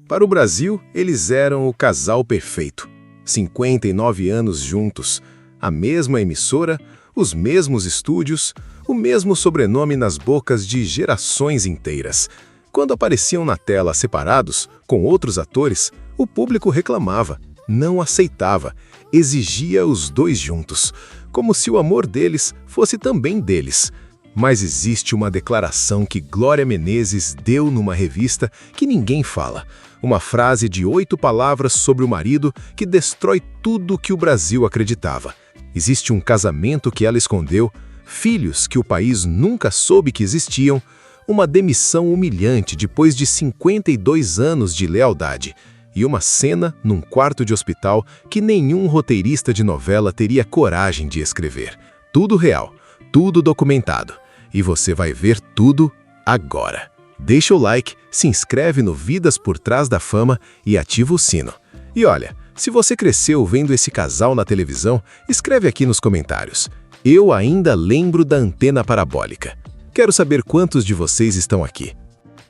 Para o Brasil, eles eram o casal perfeito. 59 anos juntos, a mesma emissora, os mesmos estúdios, o mesmo sobrenome nas bocas de gerações inteiras. Quando apareciam na tela separados, com outros atores, o público reclamava, não aceitava, exigia os dois juntos, como se o amor deles fosse também deles. Mas existe uma declaração que Glória Menezes deu numa revista que ninguém fala. Uma frase de 8 palavras sobre o marido que destrói tudo que o Brasil acreditava. Existe um casamento que ela escondeu, filhos que o país nunca soube que existiam, uma demissão humilhante depois de 52 anos de lealdade e uma cena num quarto de hospital que nenhum roteirista de novela teria coragem de escrever. Tudo real, tudo documentado. E você vai ver tudo agora. Deixa o like, se inscreve no Vidas por Trás da Fama e ativa o sino. E olha, se você cresceu vendo esse casal na televisão, escreve aqui nos comentários. Eu ainda lembro da antena parabólica. Quero saber quantos de vocês estão aqui.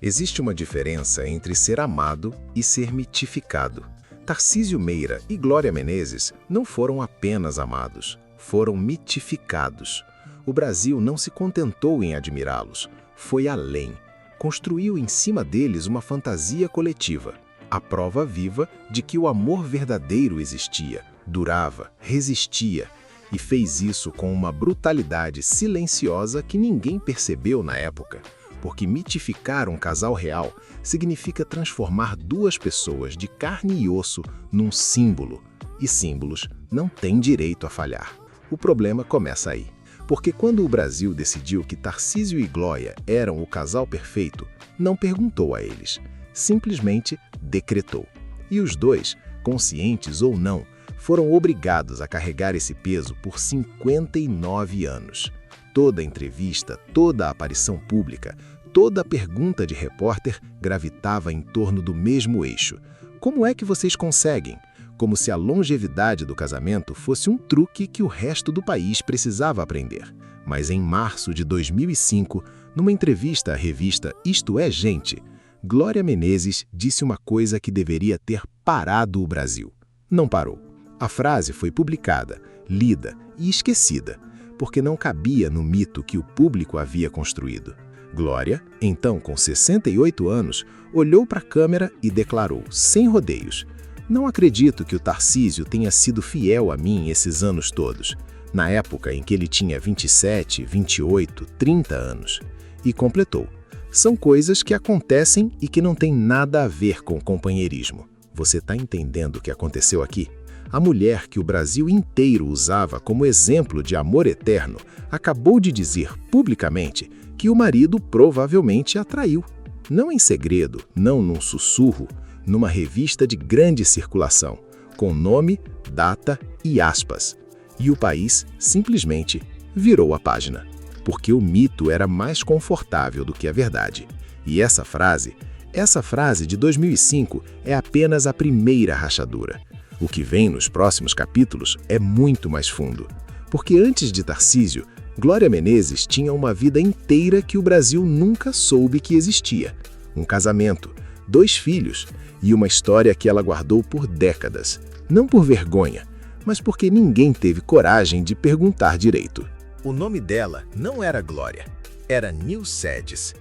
Existe uma diferença entre ser amado e ser mitificado. Tarcísio Meira e Glória Menezes não foram apenas amados, foram mitificados. O Brasil não se contentou em admirá-los, foi além. Construiu em cima deles uma fantasia coletiva, a prova viva de que o amor verdadeiro existia, durava, resistia, e fez isso com uma brutalidade silenciosa que ninguém percebeu na época, porque mitificar um casal real significa transformar duas pessoas de carne e osso num símbolo, e símbolos não têm direito a falhar. O problema começa aí. Porque quando o Brasil decidiu que Tarcísio e Glória eram o casal perfeito, não perguntou a eles, simplesmente decretou. E os dois, conscientes ou não, foram obrigados a carregar esse peso por 59 anos. Toda entrevista, toda aparição pública, toda pergunta de repórter gravitava em torno do mesmo eixo. Como é que vocês conseguem? Como se a longevidade do casamento fosse um truque que o resto do país precisava aprender. Mas em março de 2005, numa entrevista à revista Isto é Gente, Glória Menezes disse uma coisa que deveria ter parado o Brasil. Não parou. A frase foi publicada, lida e esquecida, porque não cabia no mito que o público havia construído. Glória, então com 68 anos, olhou para a câmera e declarou, sem rodeios: "Não acredito que o Tarcísio tenha sido fiel a mim esses anos todos, na época em que ele tinha 27, 28, 30 anos. E completou: "São coisas que acontecem e que não têm nada a ver com companheirismo." Você está entendendo o que aconteceu aqui? A mulher que o Brasil inteiro usava como exemplo de amor eterno acabou de dizer publicamente que o marido provavelmente a traiu. Não em segredo, não num sussurro, numa revista de grande circulação, com nome, data e aspas. E o país simplesmente virou a página, porque o mito era mais confortável do que a verdade. E essa frase de 2005 é apenas a primeira rachadura. O que vem nos próximos capítulos é muito mais fundo, porque antes de Tarcísio, Glória Menezes tinha uma vida inteira que o Brasil nunca soube que existia. Um casamento, 2 filhos e uma história que ela guardou por décadas, não por vergonha, mas porque ninguém teve coragem de perguntar direito. O nome dela não era Glória, era Nilcedes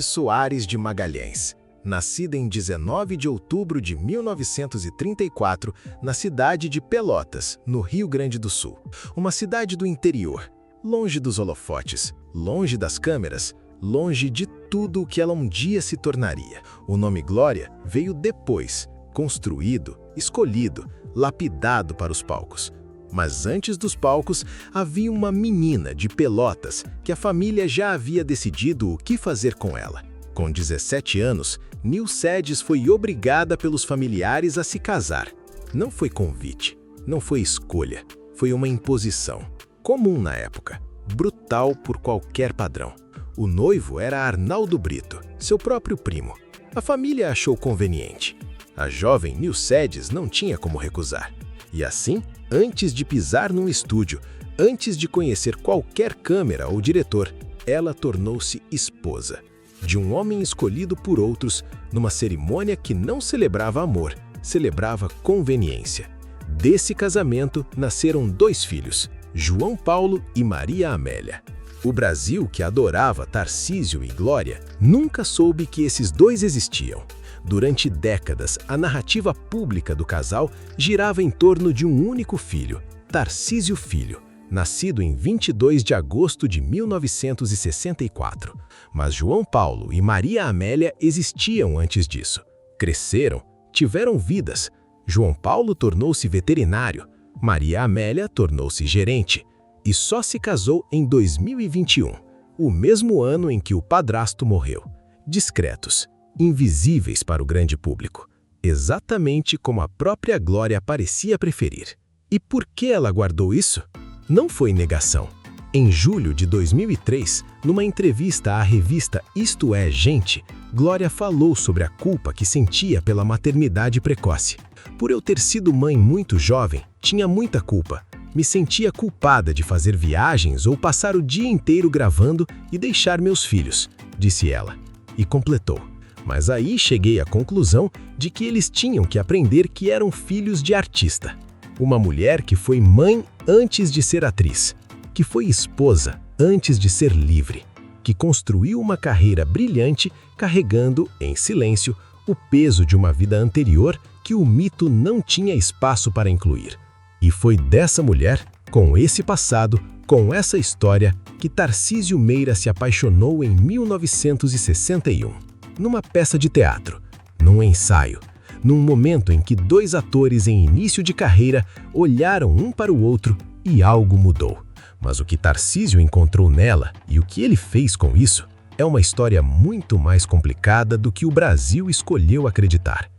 Soares de Magalhães. Nascida em 19 de outubro de 1934, na cidade de Pelotas, no Rio Grande do Sul. Uma cidade do interior, longe dos holofotes, longe das câmeras, longe de tudo o que ela um dia se tornaria. O nome Glória veio depois, construído, escolhido, lapidado para os palcos. Mas antes dos palcos, havia uma menina de Pelotas que a família já havia decidido o que fazer com ela. Com 17 anos, Nilcedes foi obrigada pelos familiares a se casar. Não foi convite, não foi escolha, foi uma imposição. Comum na época, brutal por qualquer padrão. O noivo era Arnaldo Brito, seu próprio primo. A família achou conveniente. A jovem Nilcedes não tinha como recusar. E assim, antes de pisar num estúdio, antes de conhecer qualquer câmera ou diretor, ela tornou-se esposa. de um homem escolhido por outros numa cerimônia que não celebrava amor, celebrava conveniência. Desse casamento nasceram 2 filhos, João Paulo e Maria Amélia. O Brasil, que adorava Tarcísio e Glória, nunca soube que esses 2 existiam. Durante décadas, a narrativa pública do casal girava em torno de um único filho, Tarcísio Filho, nascido em 22 de agosto de 1964. Mas João Paulo e Maria Amélia existiam antes disso. Cresceram, tiveram vidas. João Paulo tornou-se veterinário, Maria Amélia tornou-se gerente e só se casou em 2021, o mesmo ano em que o padrasto morreu. Discretos, invisíveis para o grande público, exatamente como a própria Glória parecia preferir. E por que ela guardou isso? Não foi negação. Em julho de 2003, numa entrevista à revista Isto É Gente, Glória falou sobre a culpa que sentia pela maternidade precoce. Por eu ter sido mãe muito jovem, tinha muita culpa. Me sentia culpada de fazer viagens ou passar o dia inteiro gravando e deixar meus filhos, disse ela. E completou. Mas aí cheguei à conclusão de que eles tinham que aprender que eram filhos de artista. Uma mulher que foi mãe antes de ser atriz, que foi esposa antes de ser livre, que construiu uma carreira brilhante carregando, em silêncio, o peso de uma vida anterior que o mito não tinha espaço para incluir. E foi dessa mulher, com esse passado, com essa história, que Tarcísio Meira se apaixonou em 1961, numa peça de teatro, num ensaio, num momento em que 2 atores em início de carreira olharam um para o outro e algo mudou. Mas o que Tarcísio encontrou nela e o que ele fez com isso é uma história muito mais complicada do que o Brasil escolheu acreditar.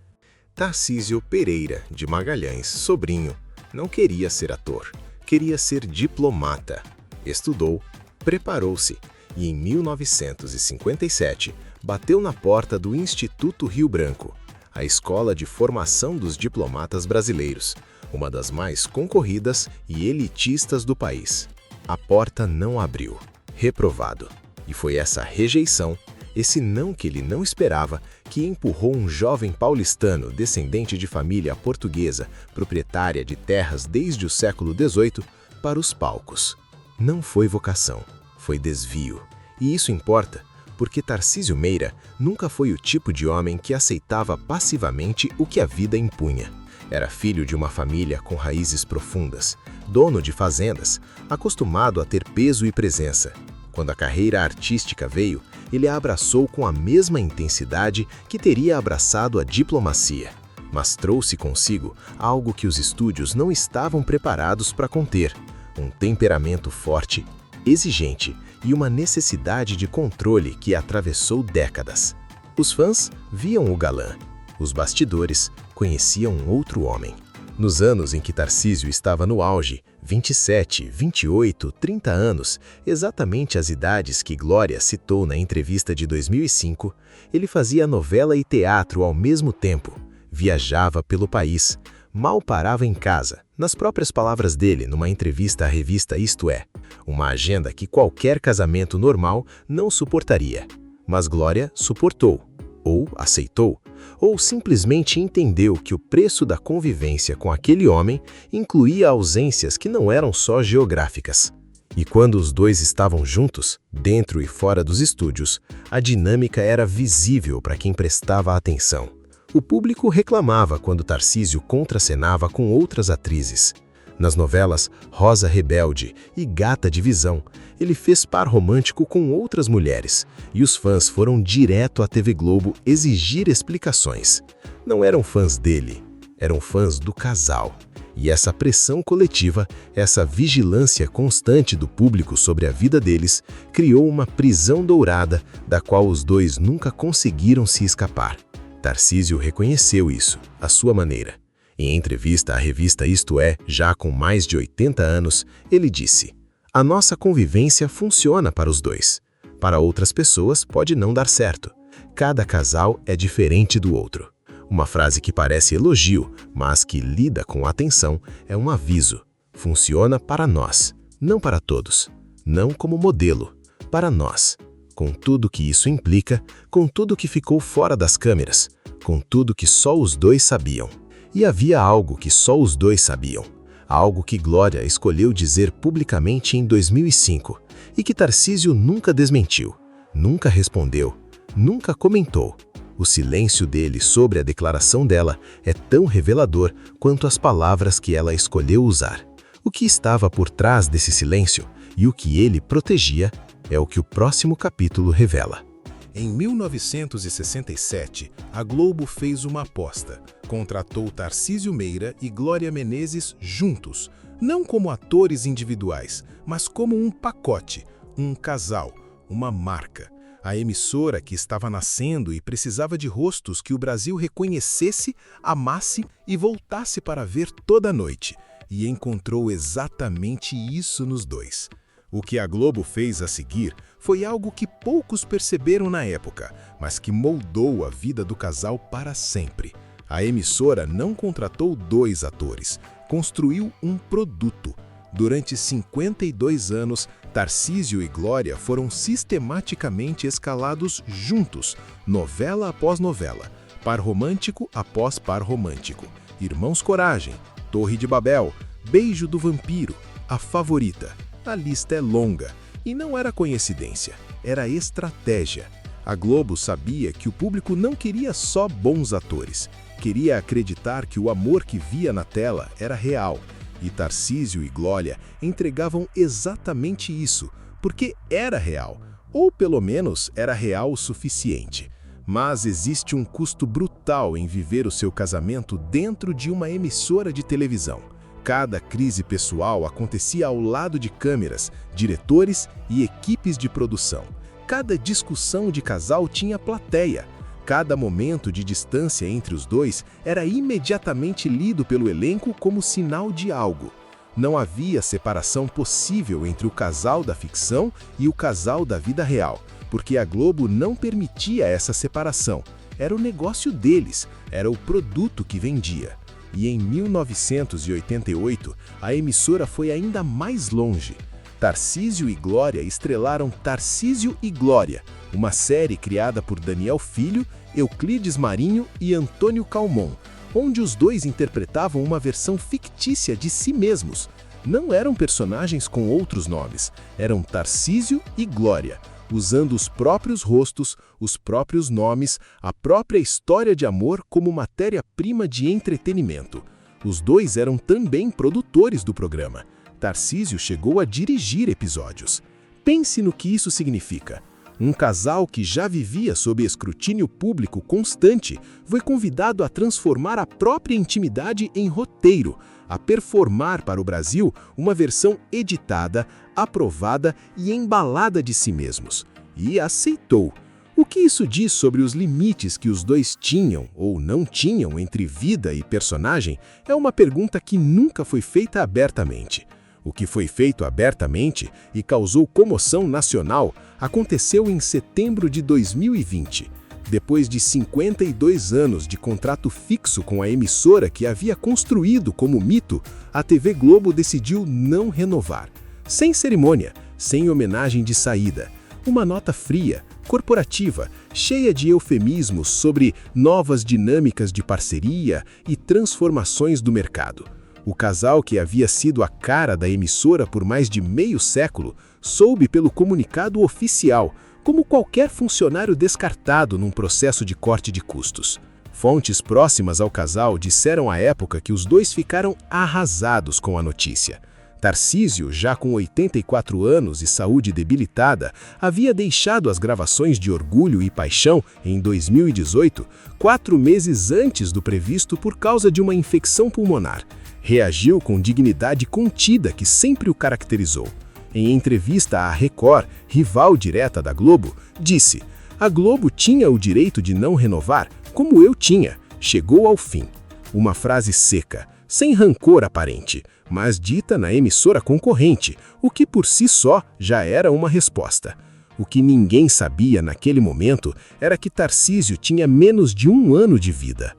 Tarcísio Pereira de Magalhães, sobrinho, não queria ser ator, queria ser diplomata. Estudou, preparou-se e em 1957 bateu na porta do Instituto Rio Branco, a escola de formação dos diplomatas brasileiros, uma das mais concorridas e elitistas do país. A porta não abriu, reprovado. E foi essa rejeição, esse não que ele não esperava, que empurrou um jovem paulistano descendente de família portuguesa, proprietária de terras desde o século XVIII, para os palcos. Não foi vocação, foi desvio. E isso importa, porque Tarcísio Meira nunca foi o tipo de homem que aceitava passivamente o que a vida impunha. Era filho de uma família com raízes profundas, dono de fazendas, acostumado a ter peso e presença. Quando a carreira artística veio, ele a abraçou com a mesma intensidade que teria abraçado a diplomacia, mas trouxe consigo algo que os estúdios não estavam preparados para conter: um temperamento forte, exigente e uma necessidade de controle que atravessou décadas. Os fãs viam o galã, os bastidores conheciam outro homem. Nos anos em que Tarcísio estava no auge, 27, 28, 30 anos, exatamente as idades que Glória citou na entrevista de 2005, ele fazia novela e teatro ao mesmo tempo, viajava pelo país, mal parava em casa, nas próprias palavras dele numa entrevista à revista Isto É, uma agenda que qualquer casamento normal não suportaria. Mas Glória suportou, ou aceitou, ou simplesmente entendeu que o preço da convivência com aquele homem incluía ausências que não eram só geográficas. E quando os dois estavam juntos, dentro e fora dos estúdios, a dinâmica era visível para quem prestava atenção. O público reclamava quando Tarcísio contracenava com outras atrizes. Nas novelas Rosa Rebelde e Gata de Visão, ele fez par romântico com outras mulheres, e os fãs foram direto à TV Globo exigir explicações. Não eram fãs dele, eram fãs do casal. E essa pressão coletiva, essa vigilância constante do público sobre a vida deles, criou uma prisão dourada da qual os dois nunca conseguiram se escapar. Tarcísio reconheceu isso, à sua maneira. Em entrevista à revista Isto É, já com mais de 80 anos, ele disse: "A nossa convivência funciona para os dois. Para outras pessoas pode não dar certo. Cada casal é diferente do outro." Uma frase que parece elogio, mas que lida com atenção, é um aviso. Funciona para nós, não para todos. Não como modelo, para nós. com tudo que isso implica, com tudo que ficou fora das câmeras, com tudo que só os dois sabiam. E havia algo que só os dois sabiam, algo que Glória escolheu dizer publicamente em 2005 e que Tarcísio nunca desmentiu, nunca respondeu, nunca comentou. O silêncio dele sobre a declaração dela é tão revelador quanto as palavras que ela escolheu usar. O que estava por trás desse silêncio e o que ele protegia é o que o próximo capítulo revela. Em 1967, a Globo fez uma aposta. Contratou Tarcísio Meira e Glória Menezes juntos, não como atores individuais, mas como um pacote, um casal, uma marca. A emissora que estava nascendo e precisava de rostos que o Brasil reconhecesse, amasse e voltasse para ver toda noite. E encontrou exatamente isso nos dois. O que a Globo fez a seguir foi algo que poucos perceberam na época, mas que moldou a vida do casal para sempre. A emissora não contratou 2 atores, construiu um produto. Durante 52 anos, Tarcísio e Glória foram sistematicamente escalados juntos, novela após novela, par romântico após par romântico, Irmãos Coragem, Torre de Babel, Beijo do Vampiro, A Favorita. A lista é longa, e não era coincidência, era estratégia. A Globo sabia que o público não queria só bons atores, queria acreditar que o amor que via na tela era real. E Tarcísio e Glória entregavam exatamente isso, porque era real, ou pelo menos era real o suficiente. Mas existe um custo brutal em viver o seu casamento dentro de uma emissora de televisão. Cada crise pessoal acontecia ao lado de câmeras, diretores e equipes de produção. Cada discussão de casal tinha plateia. Cada momento de distância entre os dois era imediatamente lido pelo elenco como sinal de algo. Não havia separação possível entre o casal da ficção e o casal da vida real, porque a Globo não permitia essa separação. Era o negócio deles, era o produto que vendia. E em 1988, a emissora foi ainda mais longe. Tarcísio e Glória estrelaram Tarcísio e Glória, uma série criada por Daniel Filho, Euclides Marinho e Antônio Calmon, onde os dois interpretavam uma versão fictícia de si mesmos. Não eram personagens com outros nomes, eram Tarcísio e Glória, usando os próprios rostos, os próprios nomes, a própria história de amor como matéria-prima de entretenimento. Os dois eram também produtores do programa. Tarcísio chegou a dirigir episódios. Pense no que isso significa. Um casal que já vivia sob escrutínio público constante foi convidado a transformar a própria intimidade em roteiro, a performar para o Brasil uma versão editada, aprovada e embalada de si mesmos. E aceitou. O que isso diz sobre os limites que os dois tinham ou não tinham entre vida e personagem é uma pergunta que nunca foi feita abertamente. O que foi feito abertamente e causou comoção nacional aconteceu em setembro de 2020. Depois de 52 anos de contrato fixo com a emissora que havia construído como mito, a TV Globo decidiu não renovar. Sem cerimônia, sem homenagem de saída. Uma nota fria, corporativa, cheia de eufemismos sobre novas dinâmicas de parceria e transformações do mercado. O casal, que havia sido a cara da emissora por mais de meio século, soube pelo comunicado oficial, como qualquer funcionário descartado num processo de corte de custos. Fontes próximas ao casal disseram à época que os dois ficaram arrasados com a notícia. Tarcísio, já com 84 anos e saúde debilitada, havia deixado as gravações de Orgulho e Paixão em 2018, 4 meses antes do previsto por causa de uma infecção pulmonar. Reagiu com dignidade contida que sempre o caracterizou. Em entrevista à Record, rival direta da Globo, disse: "A Globo tinha o direito de não renovar, como eu tinha. Chegou ao fim." Uma frase seca, sem rancor aparente, mas dita na emissora concorrente, o que por si só já era uma resposta. O que ninguém sabia naquele momento era que Tarcísio tinha menos de 1 ano de vida.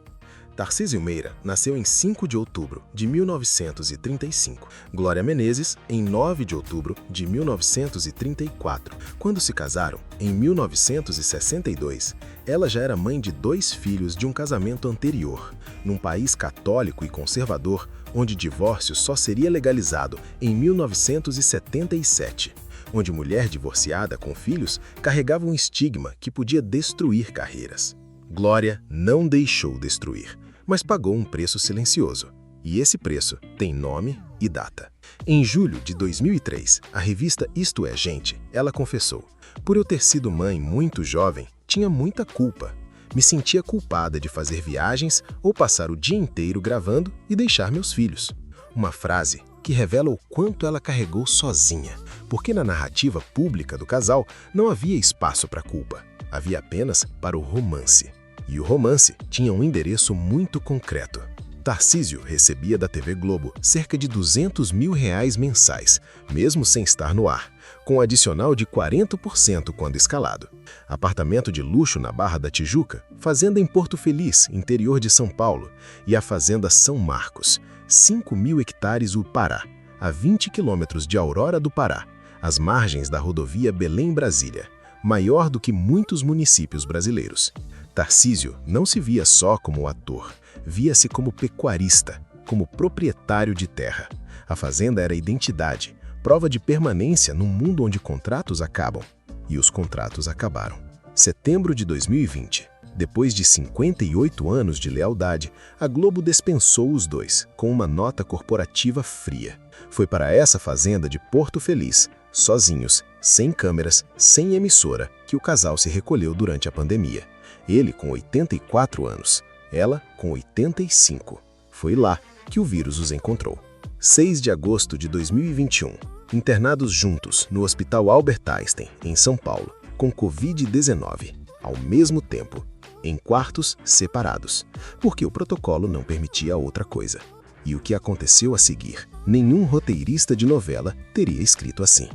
Tarcísio Meira nasceu em 5 de outubro de 1935. Glória Menezes, em 9 de outubro de 1934. Quando se casaram, em 1962, ela já era mãe de 2 filhos de um casamento anterior, num país católico e conservador, onde divórcio só seria legalizado em 1977, onde mulher divorciada com filhos carregava um estigma que podia destruir carreiras. Glória não deixou destruir, mas pagou um preço silencioso. E esse preço tem nome e data. Em julho de 2003, a revista Isto é Gente, ela confessou: "Por eu ter sido mãe muito jovem, tinha muita culpa. Me sentia culpada de fazer viagens ou passar o dia inteiro gravando e deixar meus filhos." Uma frase que revela o quanto ela carregou sozinha, porque na narrativa pública do casal não havia espaço para culpa, havia apenas para o romance. E o romance tinha um endereço muito concreto. Tarcísio recebia da TV Globo cerca de R$200 mil mensais, mesmo sem estar no ar, com um adicional de 40% quando escalado. Apartamento de luxo na Barra da Tijuca, fazenda em Porto Feliz, interior de São Paulo, e a fazenda São Marcos, 5.000 hectares no Pará, a 20 quilômetros de Aurora do Pará, às margens da rodovia Belém-Brasília, maior do que muitos municípios brasileiros. Tarcísio não se via só como ator, via-se como pecuarista, como proprietário de terra. A fazenda era identidade, prova de permanência num mundo onde contratos acabam. E os contratos acabaram. Setembro de 2020. Depois de 58 anos de lealdade, a Globo dispensou os dois, com uma nota corporativa fria. Foi para essa fazenda de Porto Feliz, sozinhos, sem câmeras, sem emissora, que o casal se recolheu durante a pandemia. Ele com 84 anos, ela com 85. Foi lá que o vírus os encontrou. 6 de agosto de 2021, internados juntos no Hospital Albert Einstein, em São Paulo, com Covid-19, ao mesmo tempo, em quartos separados, porque o protocolo não permitia outra coisa. E o que aconteceu a seguir, nenhum roteirista de novela teria escrito assim.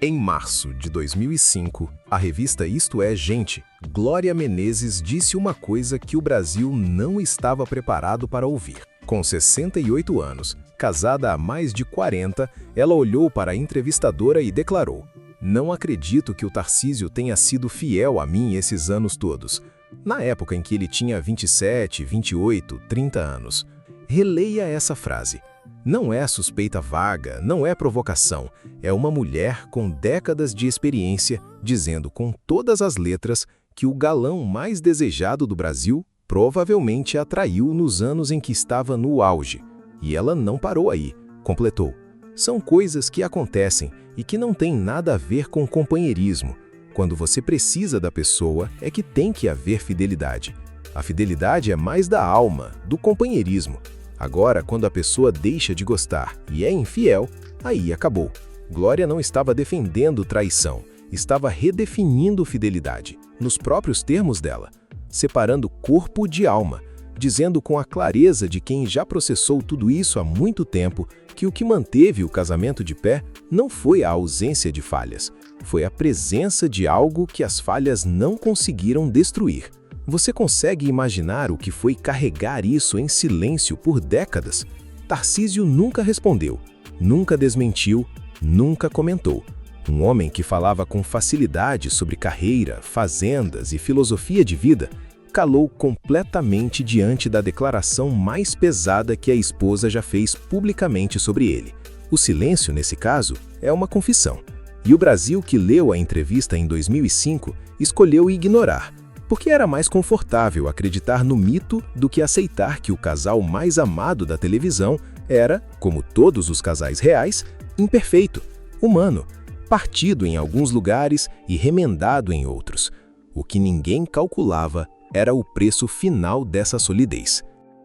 Em março de 2005, a revista Isto é Gente, Glória Menezes disse uma coisa que o Brasil não estava preparado para ouvir. Com 68 anos, casada há mais de 40, ela olhou para a entrevistadora e declarou: "Não acredito que o Tarcísio tenha sido fiel a mim esses anos todos." Na época em que ele tinha 27, 28, 30 anos. Releia essa frase. Não é suspeita vaga, não é provocação. É uma mulher com décadas de experiência dizendo com todas as letras que o galão mais desejado do Brasil provavelmente a traiu nos anos em que estava no auge. E ela não parou aí, completou. São coisas que acontecem e que não têm nada a ver com companheirismo. Quando você precisa da pessoa, é que tem que haver fidelidade. A fidelidade é mais da alma, do companheirismo. Agora, quando a pessoa deixa de gostar e é infiel, aí acabou. Glória não estava defendendo traição, estava redefinindo fidelidade, nos próprios termos dela, separando corpo de alma, dizendo com a clareza de quem já processou tudo isso há muito tempo que o que manteve o casamento de pé não foi a ausência de falhas, foi a presença de algo que as falhas não conseguiram destruir. Você consegue imaginar o que foi carregar isso em silêncio por décadas? Tarcísio nunca respondeu, nunca desmentiu, nunca comentou. Um homem que falava com facilidade sobre carreira, fazendas e filosofia de vida, calou completamente diante da declaração mais pesada que a esposa já fez publicamente sobre ele. O silêncio, nesse caso, é uma confissão. E o Brasil, que leu a entrevista em 2005, escolheu ignorar, porque era mais confortável acreditar no mito do que aceitar que o casal mais amado da televisão era, como todos os casais reais, imperfeito, humano, partido em alguns lugares e remendado em outros. O que ninguém calculava era o preço final dessa solidez.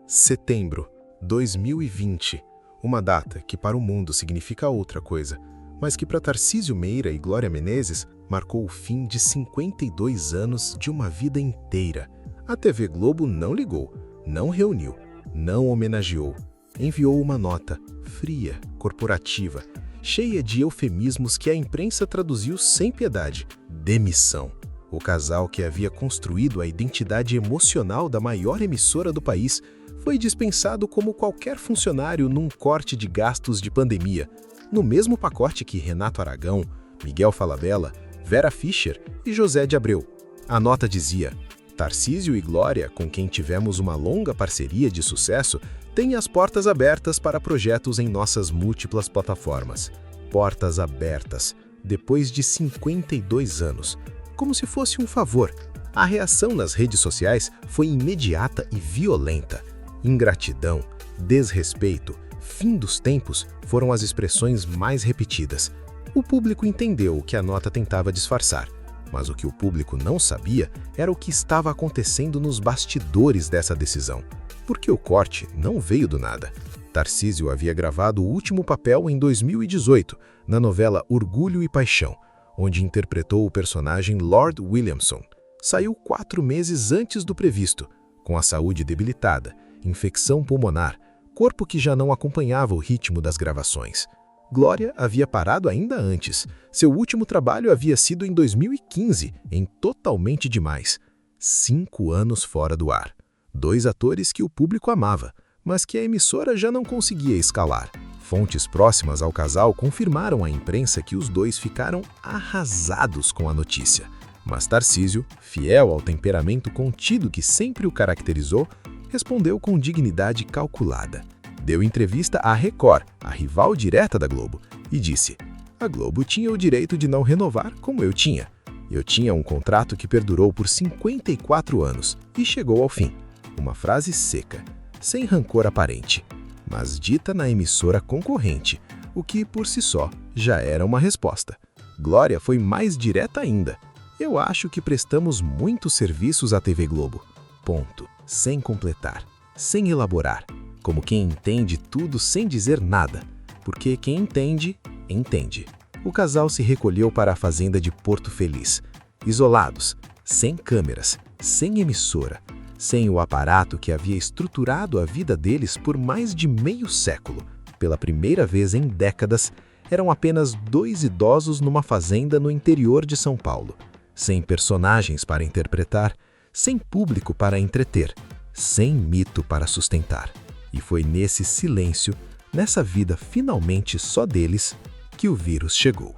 Setembro 2020, uma data que para o mundo significa outra coisa, mas que para Tarcísio Meira e Glória Menezes marcou o fim de 52 anos de uma vida inteira. A TV Globo não ligou, não reuniu, não homenageou. Enviou uma nota fria, corporativa, cheia de eufemismos que a imprensa traduziu sem piedade. Demissão. O casal que havia construído a identidade emocional da maior emissora do país foi dispensado como qualquer funcionário num corte de gastos de pandemia, no mesmo pacote que Renato Aragão, Miguel Falabella, Vera Fischer e José de Abreu. A nota dizia: Tarcísio e Glória, com quem tivemos uma longa parceria de sucesso, têm as portas abertas para projetos em nossas múltiplas plataformas. Portas abertas, depois de 52 anos. Como se fosse um favor. A reação nas redes sociais foi imediata e violenta. Ingratidão, desrespeito, fim dos tempos foram as expressões mais repetidas. O público entendeu o que a nota tentava disfarçar, mas o que o público não sabia era o que estava acontecendo nos bastidores dessa decisão, porque o corte não veio do nada. Tarcísio havia gravado o último papel em 2018, na novela Orgulho e Paixão, onde interpretou o personagem Lord Williamson. Saiu 4 meses antes do previsto, com a saúde debilitada, infecção pulmonar, corpo que já não acompanhava o ritmo das gravações. Glória havia parado ainda antes. Seu último trabalho havia sido em 2015, em Totalmente Demais. 5 anos fora do ar. 2 atores que o público amava, mas que a emissora já não conseguia escalar. Fontes próximas ao casal confirmaram à imprensa que os dois ficaram arrasados com a notícia. Mas Tarcísio, fiel ao temperamento contido que sempre o caracterizou, respondeu com dignidade calculada. Deu entrevista à Record, a rival direta da Globo, e disse: a Globo tinha o direito de não renovar como eu tinha. Eu tinha um contrato que perdurou por 54 anos e chegou ao fim. Uma frase seca, sem rancor aparente, mas dita na emissora concorrente, o que por si só já era uma resposta. Glória foi mais direta ainda. Eu acho que prestamos muitos serviços à TV Globo. Ponto. Sem completar, sem elaborar, como quem entende tudo sem dizer nada, porque quem entende, entende. O casal se recolheu para a fazenda de Porto Feliz, isolados, sem câmeras, sem emissora, sem o aparato que havia estruturado a vida deles por mais de meio século. Pela primeira vez em décadas, eram apenas 2 idosos numa fazenda no interior de São Paulo, sem personagens para interpretar, sem público para entreter, sem mito para sustentar. E foi nesse silêncio, nessa vida finalmente só deles, que o vírus chegou.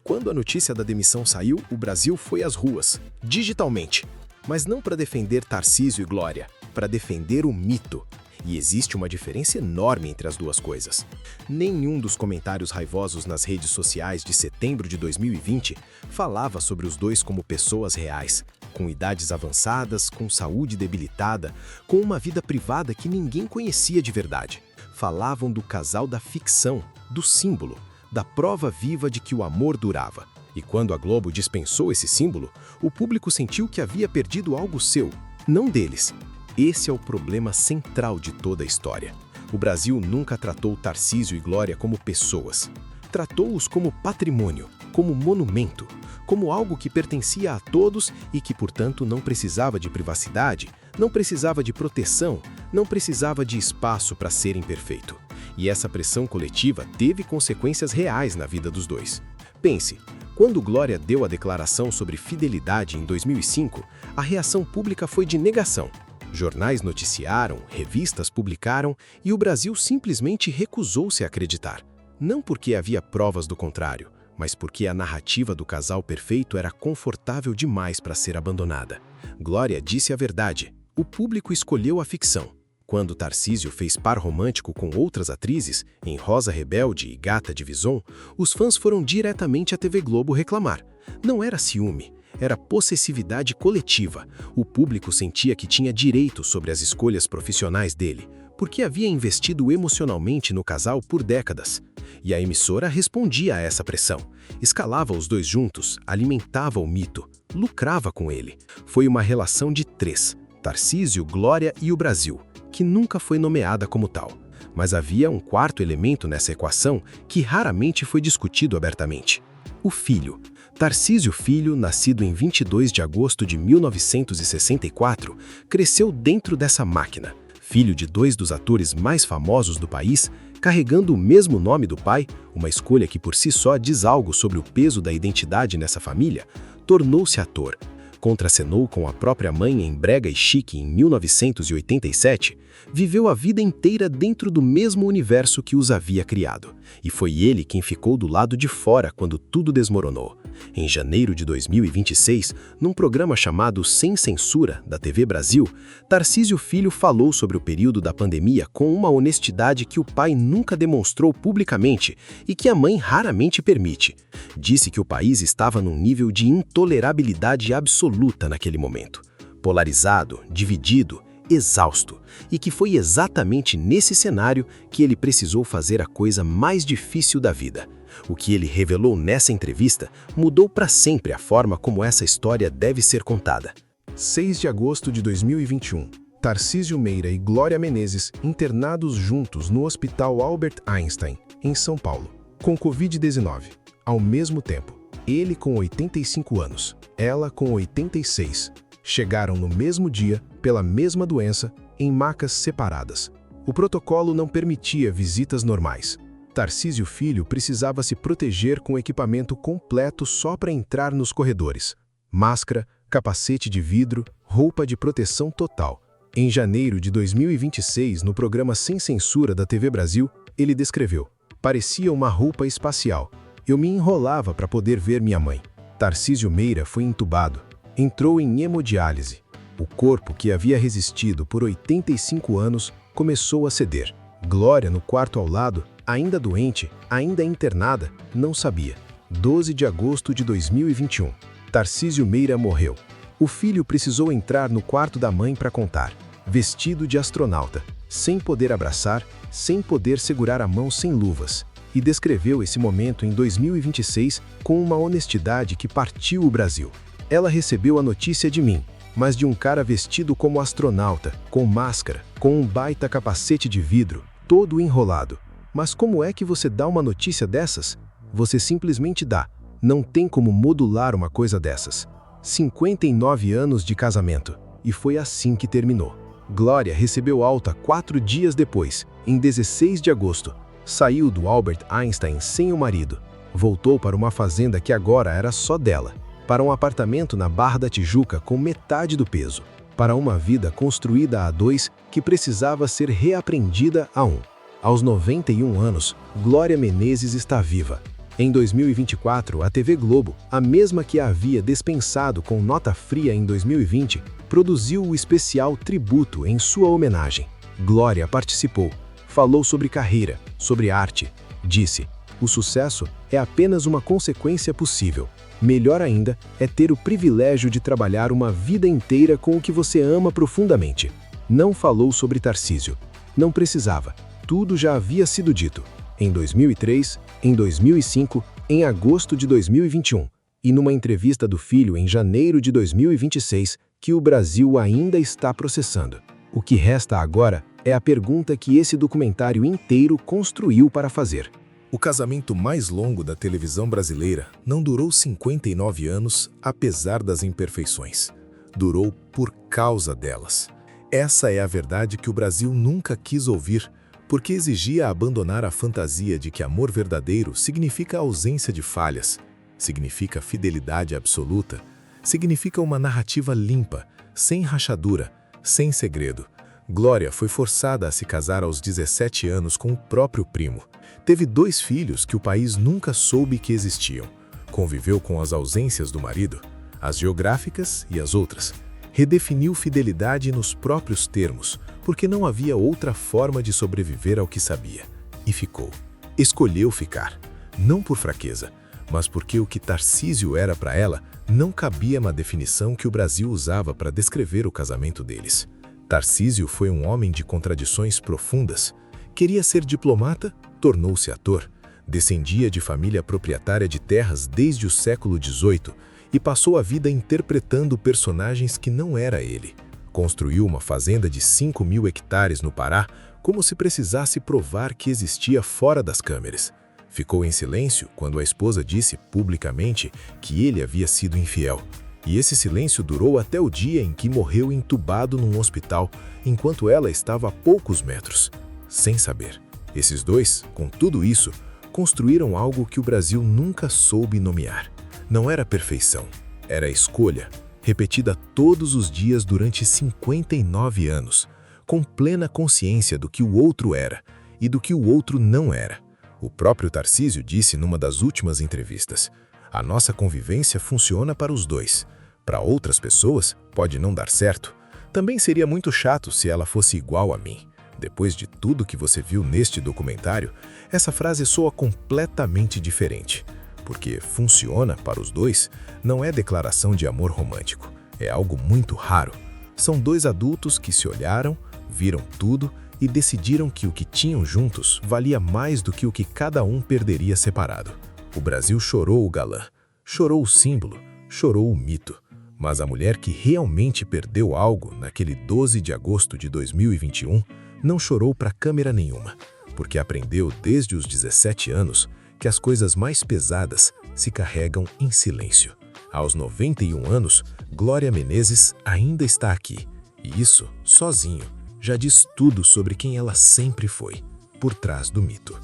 Quando a notícia da demissão saiu, o Brasil foi às ruas, digitalmente. Mas não para defender Tarcísio e Glória, para defender o mito. E existe uma diferença enorme entre as duas coisas. Nenhum dos comentários raivosos nas redes sociais de setembro de 2020 falava sobre os dois como pessoas reais, com idades avançadas, com saúde debilitada, com uma vida privada que ninguém conhecia de verdade. Falavam do casal da ficção, do símbolo, da prova viva de que o amor durava. E quando a Globo dispensou esse símbolo, o público sentiu que havia perdido algo seu, não deles. Esse é o problema central de toda a história. O Brasil nunca tratou Tarcísio e Glória como pessoas. Tratou-os como patrimônio, como monumento, como algo que pertencia a todos e que, portanto, não precisava de privacidade, não precisava de proteção, não precisava de espaço para ser imperfeito. E essa pressão coletiva teve consequências reais na vida dos dois. Pense, quando Glória deu a declaração sobre fidelidade em 2005, a reação pública foi de negação. Jornais noticiaram, revistas publicaram e o Brasil simplesmente recusou-se a acreditar. Não porque havia provas do contrário, mas porque a narrativa do casal perfeito era confortável demais para ser abandonada. Glória disse a verdade. O público escolheu a ficção. Quando Tarcísio fez par romântico com outras atrizes, em Rosa Rebelde e Gata de Vison, os fãs foram diretamente à TV Globo reclamar. Não era ciúme, era possessividade coletiva. O público sentia que tinha direito sobre as escolhas profissionais dele, porque havia investido emocionalmente no casal por décadas. E a emissora respondia a essa pressão. Escalava os dois juntos, alimentava o mito, lucrava com ele. Foi uma relação de 3, Tarcísio, Glória e o Brasil, que nunca foi nomeada como tal. Mas havia um quarto elemento nessa equação que raramente foi discutido abertamente: o filho. Tarcísio Filho, nascido em 22 de agosto de 1964, cresceu dentro dessa máquina. Filho de 2 dos atores mais famosos do país, carregando o mesmo nome do pai, uma escolha que por si só diz algo sobre o peso da identidade nessa família, tornou-se ator. contracenou com a própria mãe em Brega e Chique em 1987, viveu a vida inteira dentro do mesmo universo que os havia criado. E foi ele quem ficou do lado de fora quando tudo desmoronou. Em janeiro de 2026, num programa chamado Sem Censura, da TV Brasil, Tarcísio Filho falou sobre o período da pandemia com uma honestidade que o pai nunca demonstrou publicamente e que a mãe raramente permite. Disse que o país estava num nível de intolerabilidade absoluta naquele momento. Polarizado, dividido, exausto, e que foi exatamente nesse cenário que ele precisou fazer a coisa mais difícil da vida. O que ele revelou nessa entrevista mudou para sempre a forma como essa história deve ser contada. 6 de agosto de 2021. Tarcísio Meira e Glória Menezes internados juntos no Hospital Albert Einstein, em São Paulo, com Covid-19. Ao mesmo tempo, ele com 85 anos, ela com 86. Chegaram no mesmo dia, pela mesma doença, em macas separadas. O protocolo não permitia visitas normais. Tarcísio Filho precisava se proteger com equipamento completo só para entrar nos corredores. Máscara, capacete de vidro, roupa de proteção total. Em janeiro de 2026, no programa Sem Censura da TV Brasil, ele descreveu: "Parecia uma roupa espacial. Eu me enrolava para poder ver minha mãe." Tarcísio Meira foi entubado. Entrou em hemodiálise. O corpo, que havia resistido por 85 anos, começou a ceder. Glória, no quarto ao lado, ainda doente, ainda internada, não sabia. 12 de agosto de 2021. Tarcísio Meira morreu. O filho precisou entrar no quarto da mãe para contar. Vestido de astronauta, sem poder abraçar, sem poder segurar a mão sem luvas. E descreveu esse momento em 2026 com uma honestidade que partiu o Brasil. Ela recebeu a notícia de mim, mas de um cara vestido como astronauta, com máscara, com um baita capacete de vidro, todo enrolado. Mas como é que você dá uma notícia dessas? Você simplesmente dá. Não tem como modular uma coisa dessas. 59 anos de casamento. E foi assim que terminou. Glória recebeu alta 4 dias depois, em 16 de agosto. Saiu do Albert Einstein sem o marido. Voltou para uma fazenda que agora era só dela. Para um apartamento na Barra da Tijuca com metade do peso. Para uma vida construída a 2 que precisava ser reaprendida a 1. Aos 91 anos, Glória Menezes está viva. Em 2024, a TV Globo, a mesma que a havia dispensado com nota fria em 2020, produziu o especial tributo em sua homenagem. Glória participou, falou sobre carreira, sobre arte. Disse: "O sucesso é apenas uma consequência possível. Melhor ainda é ter o privilégio de trabalhar uma vida inteira com o que você ama profundamente." Não falou sobre Tarcísio. Não precisava. Tudo já havia sido dito. Em 2003, em 2005, em agosto de 2021 e numa entrevista do filho em janeiro de 2026, que o Brasil ainda está processando. O que resta agora é a pergunta que esse documentário inteiro construiu para fazer. O casamento mais longo da televisão brasileira não durou 59 anos, apesar das imperfeições. Durou por causa delas. Essa é a verdade que o Brasil nunca quis ouvir, porque exigia abandonar a fantasia de que amor verdadeiro significa ausência de falhas, significa fidelidade absoluta, significa uma narrativa limpa, sem rachadura, sem segredo. Glória foi forçada a se casar aos 17 anos com o próprio primo. Teve 2 filhos que o país nunca soube que existiam. Conviveu com as ausências do marido, as geográficas e as outras. Redefiniu fidelidade nos próprios termos, porque não havia outra forma de sobreviver ao que sabia. E ficou. Escolheu ficar. Não por fraqueza, mas porque o que Tarcísio era para ela não cabia na definição que o Brasil usava para descrever o casamento deles. Tarcísio foi um homem de contradições profundas. Queria ser diplomata, tornou-se ator. Descendia de família proprietária de terras desde o século XVIII e passou a vida interpretando personagens que não era ele. Construiu uma fazenda de 5.000 hectares no Pará, como se precisasse provar que existia fora das câmeras. Ficou em silêncio quando a esposa disse publicamente que ele havia sido infiel. E esse silêncio durou até o dia em que morreu entubado num hospital, enquanto ela estava a poucos metros. Sem saber. Esses 2, com tudo isso, construíram algo que o Brasil nunca soube nomear. Não era perfeição, era escolha. repetida todos os dias durante 59 anos, com plena consciência do que o outro era e do que o outro não era. O próprio Tarcísio disse numa das últimas entrevistas: "A nossa convivência funciona para os dois. Para outras pessoas, pode não dar certo. Também seria muito chato se ela fosse igual a mim." Depois de tudo que você viu neste documentário, essa frase soa completamente diferente. Porque funciona para os dois não é declaração de amor romântico, é algo muito raro. São dois adultos que se olharam, viram tudo e decidiram que o que tinham juntos valia mais do que o que cada um perderia separado. O Brasil chorou o galã, chorou o símbolo, chorou o mito. Mas a mulher que realmente perdeu algo naquele 12 de agosto de 2021 não chorou para câmera nenhuma, porque aprendeu desde os 17 anos que as coisas mais pesadas se carregam em silêncio. Aos 91 anos, Glória Menezes ainda está aqui. E isso, sozinho, já diz tudo sobre quem ela sempre foi, por trás do mito.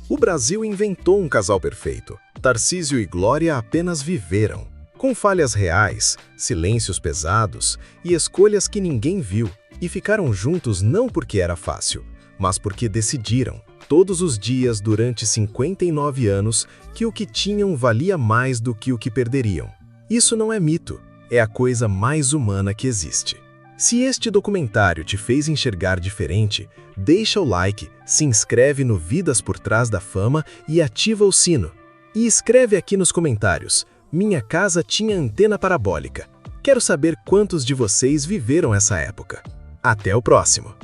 O Brasil inventou um casal perfeito. Tarcísio e Glória apenas viveram, com falhas reais, silêncios pesados e escolhas que ninguém viu, e ficaram juntos não porque era fácil, mas porque decidiram, todos os dias durante 59 anos, que o que tinham valia mais do que o que perderiam. Isso não é mito, é a coisa mais humana que existe. Se este documentário te fez enxergar diferente, deixa o like, se inscreve no Vidas por Trás da Fama e ativa o sino. E escreve aqui nos comentários: "Minha casa tinha antena parabólica." Quero saber quantos de vocês viveram essa época. Até o próximo!